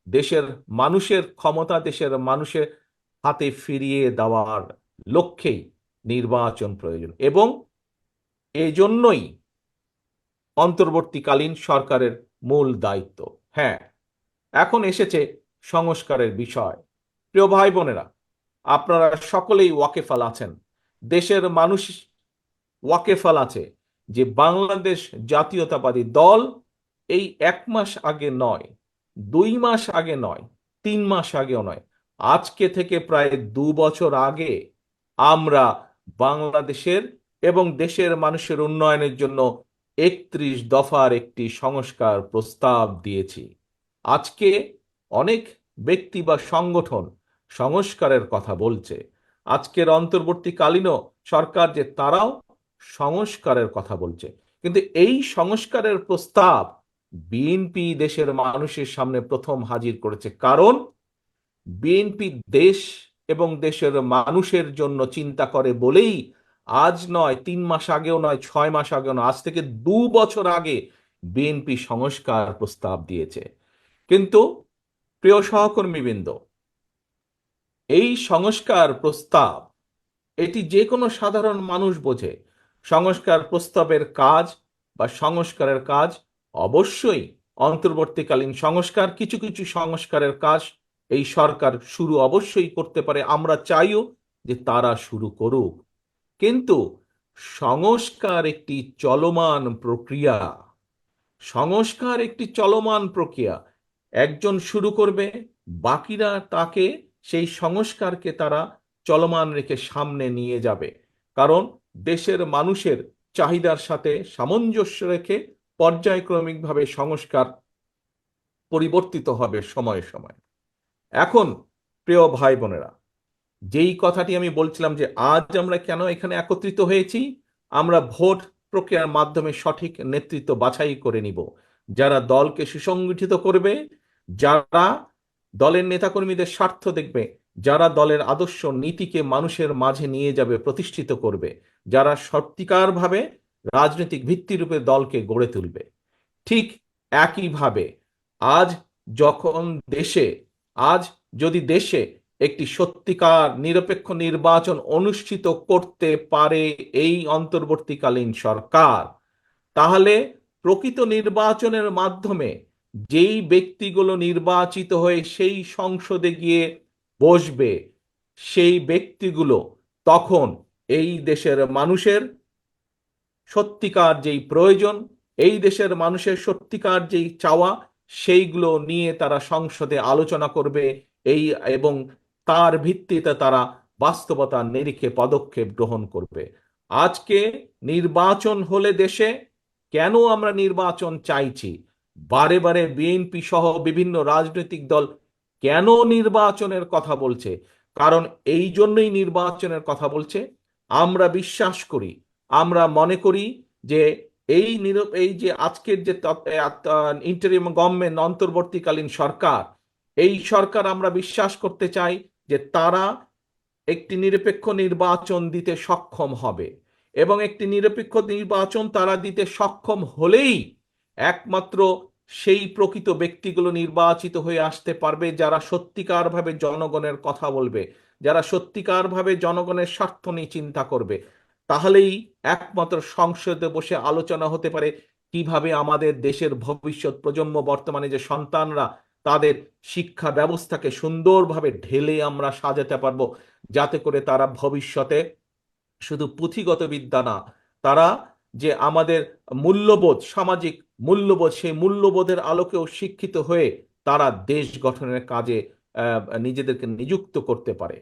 দেশের মানুষের ক্ষমতা দেশের মানুষের হাতে ফিরিয়ে দেওয়ার লক্ষ্যেই নির্বাচন প্রয়োজন, এবং এই জন্যই অন্তর্বর্তীকালীন সরকারের মূল দায়িত্ব। হ্যাঁ, এখন এসেছে সংস্কারের বিষয়। প্রিয় ভাই বোনেরা, আপনারা সকলেই ওয়াকেফাল আছেন, দেশের মানুষ ওয়াকেফাল আছে যে বাংলাদেশ জাতীয়তাবাদী দল এই 1 মাস আগে নয়, 2 মাস আগে নয়, 3 মাস আগেও নয়, আজকে থেকে প্রায় 2 বছর আগে আমরা বাংলাদেশের এবং দেশের মানুষের উন্নয়নের জন্য 31 দফার একটি সংস্কার প্রস্তাব দিয়েছি। আজকে অনেক ব্যক্তি বা সংগঠন সংস্কারের কথা বলছে। আজকের অন্তর্বর্তীকালীনও সরকার যে তারাও সংস্কারের কথা বলছে, কিন্তু এই সংস্কারের প্রস্তাব বিএনপি দেশের মানুষের সামনে প্রথম হাজির করেছে, কারণ বিএনপি দেশ এবং দেশের মানুষের জন্য চিন্তা করে বলেই আজ নয়, 3 মাস আগেও নয়, 6 মাস আগেও নয়, আজ থেকে 2 বছর আগে বিএনপি সংস্কার প্রস্তাব দিয়েছে। কিন্তু প্রিয় সহকর্মীবৃন্দ, এই সংস্কার প্রস্তাব এটি যে কোনো সাধারণ মানুষ বোঝে। সংস্কার প্রস্তাবের কাজ বা সংস্কারের কাজ অবশ্যই অন্তর্বর্তীকালীন সংস্কার, কিছু কিছু সংস্কারের কাজ এই সরকার শুরু অবশ্যই করতে পারে, আমরা চাইও যে তারা শুরু করুক। কিন্তু সংস্কার একটি চলমান প্রক্রিয়া। সংস্কার একটি চলমান প্রক্রিয়া। একজন শুরু করবে, বাকিরা তাকে, সেই সংস্কারকে তারা চলমান রেখে সামনে নিয়ে যাবে। কারণ দেশের মানুষের চাহিদার সাথে সামঞ্জস্য রেখে পর্যায়ক্রমিকভাবে সংস্কার পরিবর্তিত হবে সময়ে সময়ে। এখন প্রিয় ভাই বোনেরা, যেই কথাটি আমি বলছিলাম যে আজ আমরা কেন এখানে একত্রিত হয়েছি, আমরা ভোট প্রক্রিয়ার মাধ্যমে সঠিক নেতৃত্ব বাছাই করে নিব, যারা দলকে সুসংগঠিত করবে, যারা দলের নেতাকর্মীদের স্বার্থ দেখবে, যারা দলের আদর্শ নীতিকে মানুষের মাঝে নিয়ে যাবে, প্রতিষ্ঠিত করবে, যারা সত্যিকারভাবে রাজনৈতিক ভিত্তিরূপে দলকে গড়ে তুলবে। ঠিক একইভাবে আজ যখন দেশে, আজ যদি দেশে একটি সত্যিকার নিরপেক্ষ নির্বাচন অনুষ্ঠিত করতে পারে এই অন্তর্বর্তীকালীন সরকার, তাহলে প্রকৃত নির্বাচনের মাধ্যমে যেই ব্যক্তিগুলো নির্বাচিত হয়ে সেই সংসদে গিয়ে বসবে, সেই ব্যক্তিগুলো তখন এই দেশের মানুষের সত্যিকার যেই প্রয়োজন, এই দেশের মানুষের সত্যিকার যেই চাওয়া, সেইগুলো নিয়ে তারা সংসদে আলোচনা করবে, এই এবং তার ভিত্তিতে তারা বাস্তবতার নিরিখে পদক্ষেপ গ্রহণ করবে। আজকে নির্বাচন হলে দেশে, কেন আমরা নির্বাচন চাইছি, বারে বারে বিএনপি সহ বিভিন্ন রাজনৈতিক দল কেন নির্বাচনের কথা বলছে, কারণ এই জন্যই নির্বাচনের কথা বলছে। আমরা বিশ্বাস করি, আমরা মনে করি যে এই যে আজকের যে ইন্টারিম গভর্নমেন্ট, অন্তর্বর্তীকালীন সরকার, এই সরকার আমরা বিশ্বাস করতে চাই যে তারা একটি নিরপেক্ষ নির্বাচন দিতে সক্ষম হবে, এবং একটি নিরপেক্ষ নির্বাচন তারা দিতে সক্ষম হলেই একমাত্র সেই প্রকৃত ব্যক্তিগুলো নির্বাচিত হয়ে আসতে পারবে যারা সত্যিকারভাবে জনগণের কথা বলবে, যারা সত্যিকারভাবে জনগণের স্বার্থ নিয়ে চিন্তা করবে। তাহলেই একমাত্র সংসদে বসে আলোচনা হতে পারে কিভাবে আমাদের দেশের ভবিষ্যৎ প্রজন্ম, বর্তমানে যে সন্তানরা, তাদের শিক্ষা ব্যবস্থাকে সুন্দরভাবে ঢেলে আমরা সাজাতে পারবো, যাতে করে তারা ভবিষ্যতে শুধু পুঁথিগত বিদ্যা না, তারা যে আমাদের মূল্যবোধ, সামাজিক মূল্যবোধ, সেই মূল্যবোধের আলোকেও শিক্ষিত হয়ে তারা দেশ গঠনের কাজে নিজেদেরকে নিযুক্ত করতে পারে।